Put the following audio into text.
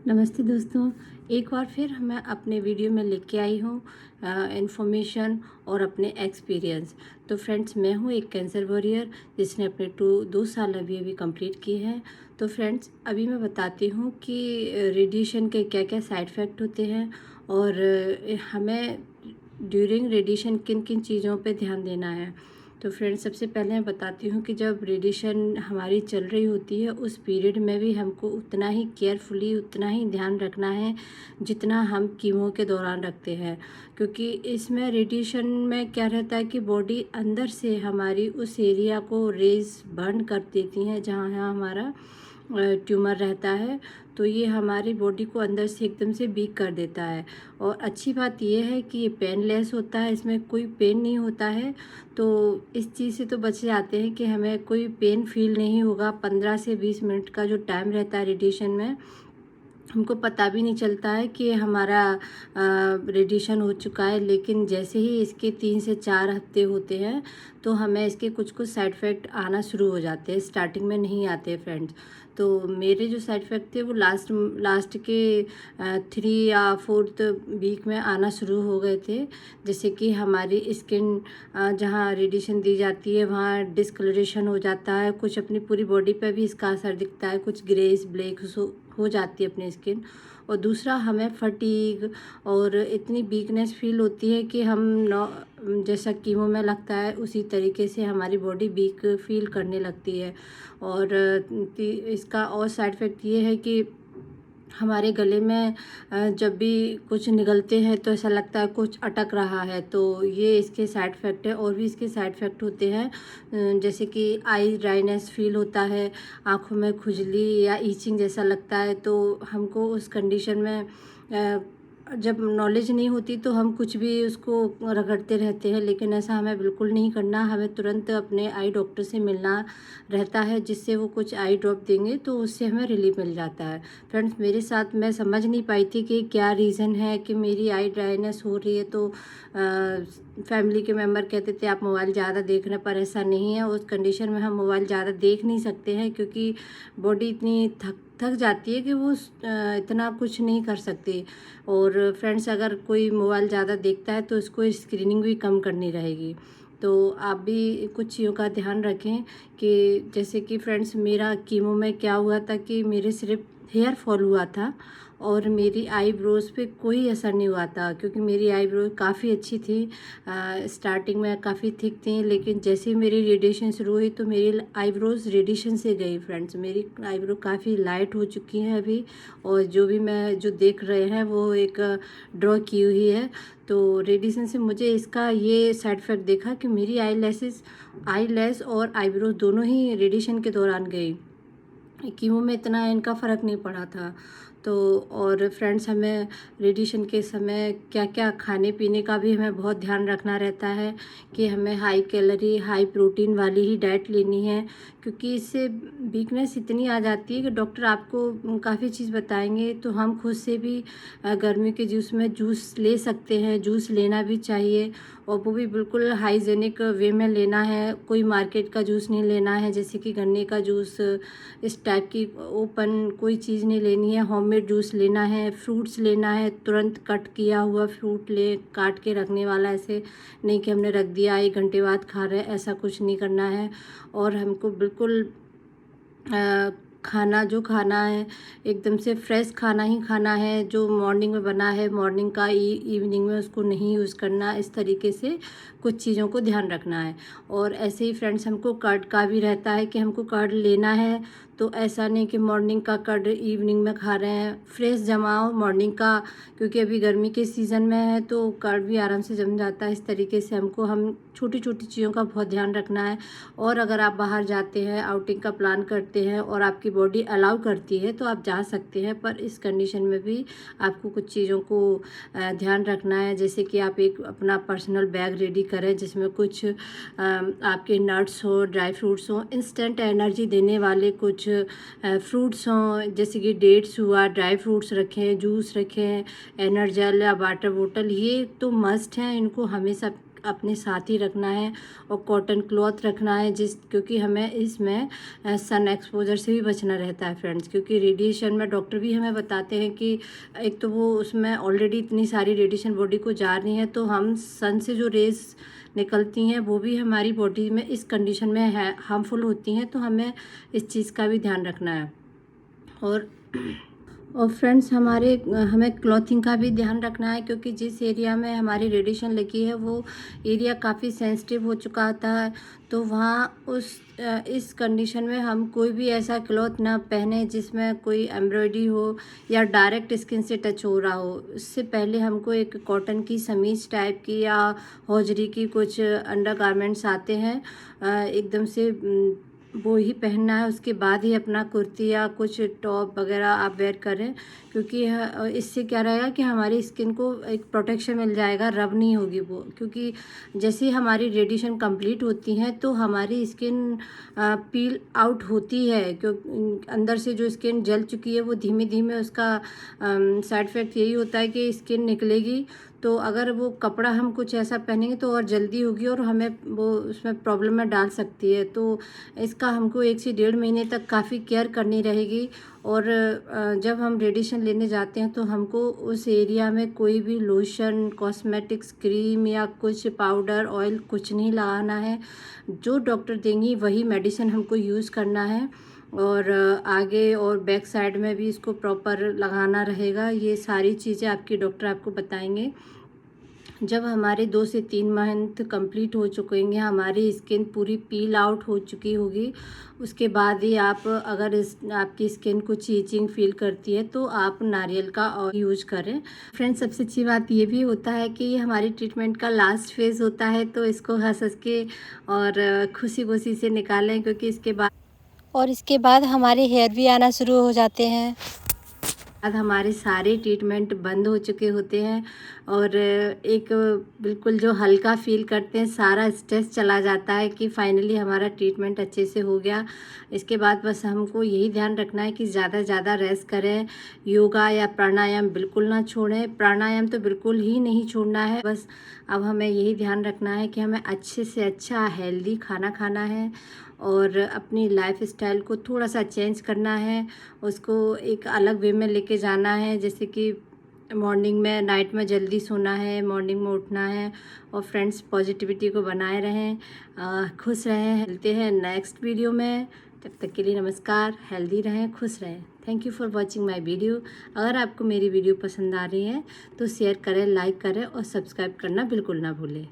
नमस्ते दोस्तों, एक बार फिर मैं अपने वीडियो में लेके आई हूँ इन्फॉर्मेशन और अपने एक्सपीरियंस। तो फ्रेंड्स, मैं हूँ एक कैंसर वॉरियर जिसने अपने 2 साल अभी कंप्लीट किए हैं। तो फ्रेंड्स, अभी मैं बताती हूँ कि रेडिएशन के क्या क्या साइड इफ़ेक्ट होते हैं और हमें ड्यूरिंग रेडिएशन किन किन चीज़ों पे ध्यान देना है। तो फ्रेंड्स, सबसे पहले मैं बताती हूँ कि जब रेडिएशन हमारी चल रही होती है उस पीरियड में भी हमको उतना ही केयरफुली, उतना ही ध्यान रखना है जितना हम कीमो के दौरान रखते हैं। क्योंकि इसमें रेडिएशन में क्या रहता है कि बॉडी अंदर से हमारी उस एरिया को रेज बर्न कर देती हैं जहाँ हमारा ट्यूमर रहता है। तो ये हमारी बॉडी को अंदर से एकदम से वीक कर देता है। और अच्छी बात ये है कि ये पेनलेस होता है, इसमें कोई पेन नहीं होता है। तो इस चीज़ से तो बच जाते हैं कि हमें कोई पेन फील नहीं होगा। 15 से 20 मिनट का जो टाइम रहता है रेडिएशन में, हमको पता भी नहीं चलता है कि हमारा रेडिएशन हो चुका है। लेकिन जैसे ही इसके 3 से 4 हफ्ते होते हैं तो हमें इसके कुछ कुछ साइड इफ़ेक्ट आना शुरू हो जाते हैं। स्टार्टिंग में नहीं आते फ्रेंड्स। तो मेरे जो साइड इफ़ेक्ट थे वो लास्ट के 3 या 4th वीक में आना शुरू हो गए थे। जैसे कि हमारी स्किन जहाँ रेडिएशन दी जाती है वहाँ डिस्कलरेशन हो जाता है, कुछ अपनी पूरी बॉडी पे भी इसका असर दिखता है, कुछ ग्रेस ब्लैक हो जाती है अपनी स्किन। और दूसरा, हमें फटीग और इतनी वीकनेस फील होती है कि हम जैसा कीमो में लगता है उसी तरीके से हमारी बॉडी वीक फील करने लगती है। और इसका और साइड इफ़ेक्ट ये है कि हमारे गले में जब भी कुछ निगलते हैं तो ऐसा लगता है कुछ अटक रहा है। तो ये इसके साइड इफ़ेक्ट है। और भी इसके साइड इफ़ेक्ट होते हैं, जैसे कि आई ड्राइनेस फील होता है, आँखों में खुजली या ईचिंग जैसा लगता है। तो हमको उस कंडीशन में जब नॉलेज नहीं होती तो हम कुछ भी उसको रगड़ते रहते हैं, लेकिन ऐसा हमें बिल्कुल नहीं करना। हमें तुरंत अपने आई डॉक्टर से मिलना रहता है, जिससे वो कुछ आई ड्रॉप देंगे तो उससे हमें रिलीफ मिल जाता है। फ्रेंड्स, मेरे साथ मैं समझ नहीं पाई थी कि क्या रीज़न है कि मेरी आई ड्राइनेस हो रही है। तो फैमिली के मेंबर कहते थे आप मोबाइल ज़्यादा देख रहे हैं, पर ऐसा नहीं है। उस कंडीशन में हम मोबाइल ज़्यादा देख नहीं सकते हैं क्योंकि बॉडी इतनी थक जाती है कि वो इतना कुछ नहीं कर सकती। और फ्रेंड्स, अगर कोई मोबाइल ज़्यादा देखता है तो उसको स्क्रीनिंग भी कम करनी रहेगी। तो आप भी कुछ चीज़ों का ध्यान रखें कि जैसे कि फ्रेंड्स, मेरा कीमो में क्या हुआ था कि मेरे सिर्फ हेयर फॉल हुआ था और मेरी आईब्रोज़ पे कोई असर नहीं हुआ था, क्योंकि मेरी आईब्रो काफ़ी अच्छी थी। स्टार्टिंग में काफ़ी थिक थी, लेकिन जैसे ही मेरी रेडिएशन शुरू हुई तो मेरी आईब्रोज़ रेडिएशन से गई। फ्रेंड्स, मेरी आईब्रो काफ़ी लाइट हो चुकी हैं अभी। और जो देख रहे हैं वो एक ड्रॉ की हुई है। तो रेडिएशन से मुझे इसका ये साइड इफ़ेक्ट देखा कि मेरी आईलैश और आईब्रोज दोनों ही रेडिएशन के दौरान गई। कीमो में इतना इनका फ़र्क नहीं पड़ा था। तो और फ्रेंड्स, हमें रेडिएशन के समय क्या क्या खाने पीने का भी हमें बहुत ध्यान रखना रहता है कि हमें हाई कैलोरी, हाई प्रोटीन वाली ही डाइट लेनी है। क्योंकि इससे वीकनेस इतनी आ जाती है कि डॉक्टर आपको काफ़ी चीज़ बताएंगे। तो हम खुद से भी गर्मी के जूस में जूस ले सकते हैं, जूस लेना भी चाहिए। और वो भी बिल्कुल हाइजेनिक वे में लेना है। कोई मार्केट का जूस नहीं लेना है, जैसे कि गन्ने का जूस, इस टाइप की ओपन कोई चीज़ नहीं लेनी है। होममेड जूस लेना है, फ्रूट्स लेना है, तुरंत कट किया हुआ फ्रूट काट के रखने वाला। ऐसे नहीं कि हमने रख दिया 1 घंटे बाद खा रहे हैं, ऐसा कुछ नहीं करना है। और हमको बिल्कुल खाना जो खाना है एकदम से फ्रेश खाना ही खाना है। जो मॉर्निंग में बना है मॉर्निंग का इवनिंग में उसको नहीं यूज़ करना। इस तरीके से कुछ चीज़ों को ध्यान रखना है। और ऐसे ही फ्रेंड्स, हमको कर्ड का भी रहता है कि हमको कर्ड लेना है। तो ऐसा नहीं कि मॉर्निंग का कर्ड इवनिंग में खा रहे हैं। फ्रेश जमाओ मॉर्निंग का, क्योंकि अभी गर्मी के सीज़न में है तो कर्ड भी आराम से जम जाता है। इस तरीके से हम छोटी छोटी चीज़ों का बहुत ध्यान रखना है। और अगर आप बाहर जाते हैं, आउटिंग का प्लान करते हैं और आपकी बॉडी अलाउ करती है तो आप जा सकते हैं, पर इस कंडीशन में भी आपको कुछ चीज़ों को ध्यान रखना है। जैसे कि आप एक अपना पर्सनल बैग रेडी करें जिसमें कुछ आपके नट्स हो, ड्राई फ्रूट्स हो, इंस्टेंट एनर्जी देने वाले कुछ फ्रूट्स हों, जैसे कि डेट्स हुआ, ड्राई फ्रूट्स रखें, जूस रखें, एनर्जेल या वाटर बोतल, ये तो मस्ट हैं। इनको हमेशा अपने साथ ही रखना है और कॉटन क्लॉथ रखना है, क्योंकि हमें इसमें सन एक्सपोजर से भी बचना रहता है फ्रेंड्स। क्योंकि रेडिएशन में डॉक्टर भी हमें बताते हैं कि एक तो वो उसमें ऑलरेडी इतनी सारी रेडिएशन बॉडी को जा रही है, तो हम सन से जो रेज निकलती हैं वो भी हमारी बॉडी में इस कंडीशन में है हार्मफुल होती हैं, तो हमें इस चीज़ का भी ध्यान रखना है। और फ्रेंड्स हमें क्लॉथिंग का भी ध्यान रखना है, क्योंकि जिस एरिया में हमारी रेडिएशन लगी है वो एरिया काफ़ी सेंसिटिव हो चुका होता है, तो वहाँ इस कंडीशन में हम कोई भी ऐसा क्लॉथ ना पहने जिसमें कोई एम्ब्रॉयडरी हो या डायरेक्ट स्किन से टच हो रहा हो। इससे पहले हमको एक कॉटन की समीज टाइप की या हौजरी की कुछ अंडरगारमेंट्स आते हैं, एकदम से वो ही पहनना है। उसके बाद ही अपना कुर्ती या कुछ टॉप वगैरह आप वेयर करें, क्योंकि इससे क्या रहेगा कि हमारी स्किन को एक प्रोटेक्शन मिल जाएगा, रब नहीं होगी वो। क्योंकि जैसे ही हमारी रेडिएशन कंप्लीट होती हैं तो हमारी स्किन पील आउट होती है, क्योंकि अंदर से जो स्किन जल चुकी है वो धीमे धीमे उसका साइड इफ़ेक्ट यही होता है कि स्किन निकलेगी। तो अगर वो कपड़ा हम कुछ ऐसा पहनेंगे तो और जल्दी होगी और हमें वो उसमें प्रॉब्लम में डाल सकती है। तो इसका हमको 1 से 1.5 महीने तक काफ़ी केयर करनी रहेगी। और जब हम रेडिएशन लेने जाते हैं तो हमको उस एरिया में कोई भी लोशन, कॉस्मेटिक्स, क्रीम या कुछ पाउडर, ऑयल कुछ नहीं लगाना है। जो डॉक्टर देंगी वही मेडिसिन हमको यूज़ करना है। और आगे और बैक साइड में भी इसको प्रॉपर लगाना रहेगा। ये सारी चीज़ें आपके डॉक्टर आपको बताएंगे। जब हमारे 2 से 3 मंथ कंप्लीट हो चुकेंगे, हमारी स्किन पूरी पील आउट हो चुकी होगी, उसके बाद ही आप अगर आपकी स्किन कुछ ईचिंग फील करती है तो आप नारियल का ऑयल यूज करें। फ्रेंड्स, सबसे अच्छी बात ये भी होता है कि ये हमारी ट्रीटमेंट का लास्ट फेज़ होता है, तो इसको हंस हंस के और खुशी खुशी से निकालें, क्योंकि इसके बाद हमारे हेयर भी आना शुरू हो जाते हैं। बाद हमारे सारे ट्रीटमेंट बंद हो चुके होते हैं और एक बिल्कुल जो हल्का फील करते हैं, सारा स्ट्रेस चला जाता है कि फाइनली हमारा ट्रीटमेंट अच्छे से हो गया। इसके बाद बस हमको यही ध्यान रखना है कि ज़्यादा से ज़्यादा रेस्ट करें, योगा या प्राणायाम बिल्कुल ना छोड़ें। प्राणायाम तो बिल्कुल ही नहीं छोड़ना है। बस अब हमें यही ध्यान रखना है कि हमें अच्छे से अच्छा हेल्दी खाना खाना है और अपनी लाइफ स्टाइल को थोड़ा सा चेंज करना है, उसको एक अलग वे में लेके जाना है। जैसे कि मॉर्निंग में, नाइट में जल्दी सोना है, मॉर्निंग में उठना है। और फ्रेंड्स, पॉजिटिविटी को बनाए रहें, खुश रहें। मिलते हैं नेक्स्ट वीडियो में, तब तक के लिए नमस्कार। हेल्दी रहें, खुश रहें। Thank you for watching my video. अगर आपको मेरी वीडियो पसंद आ रही है तो शेयर करें, लाइक करें और सब्सक्राइब करना बिल्कुल ना भूलें।